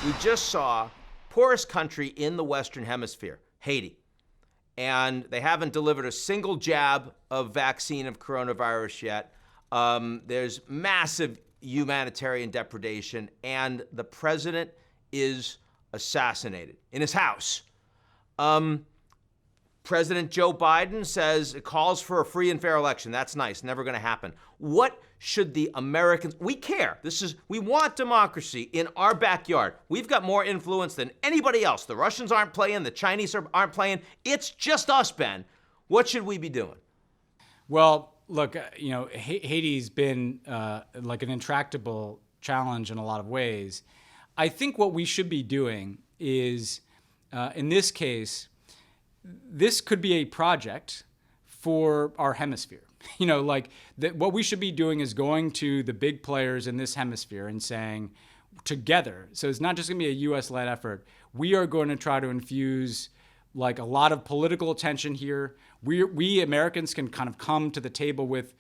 We just saw poorest country in the Western Hemisphere, Haiti. And they haven't delivered a single jab of vaccine of coronavirus yet. There's massive humanitarian depredation, and the president is assassinated in his house. President Joe Biden says it calls for a free and fair election. That's nice. Never going to happen. What should the Americans? We care. We want democracy in our backyard. We've got more influence than anybody else. The Russians aren't playing. The Chinese aren't playing. It's just us, Ben. What should we be doing? Well, look, Haiti's been like an intractable challenge in a lot of ways. I think what we should be doing is, in this case, this could be a project for our hemisphere. What we should be doing is going to the big players in this hemisphere and saying, together, so it's not just going to be a U.S.-led effort, we are going to try to infuse like a lot of political attention here. We Americans can kind of come to the table with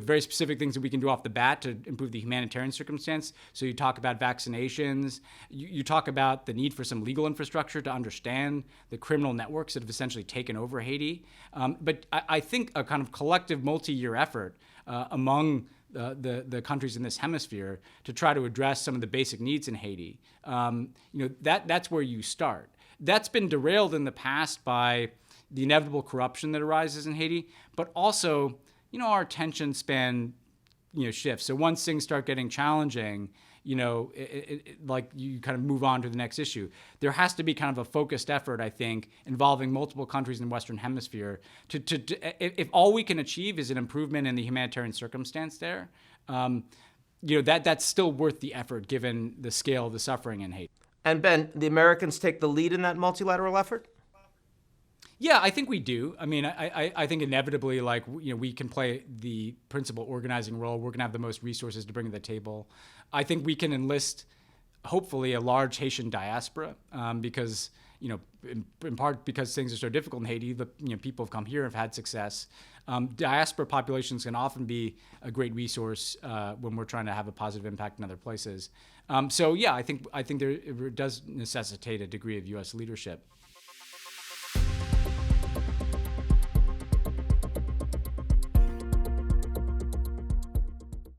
very specific things that we can do off the bat to improve the humanitarian circumstance. So you talk about vaccinations, you talk about the need for some legal infrastructure to understand the criminal networks that have essentially taken over Haiti. But I think a kind of collective multi-year effort among the countries in this hemisphere to try to address some of the basic needs in Haiti, that's where you start. That's been derailed in the past by the inevitable corruption that arises in Haiti, but also our attention span, shifts. So once things start getting challenging, like you kind of move on to the next issue. There has to be kind of a focused effort, I think, involving multiple countries in the Western Hemisphere if all we can achieve is an improvement in the humanitarian circumstance there, that's still worth the effort given the scale of the suffering in Haiti. And Ben, the Americans take the lead in that multilateral effort? Yeah, I think we do. I mean, I think inevitably, we can play the principal organizing role. We're going to have the most resources to bring to the table. I think we can enlist, hopefully, a large Haitian diaspora because, in part because things are so difficult in Haiti, people have come here and have had success. Diaspora populations can often be a great resource when we're trying to have a positive impact in other places. I think it does necessitate a degree of U.S. leadership.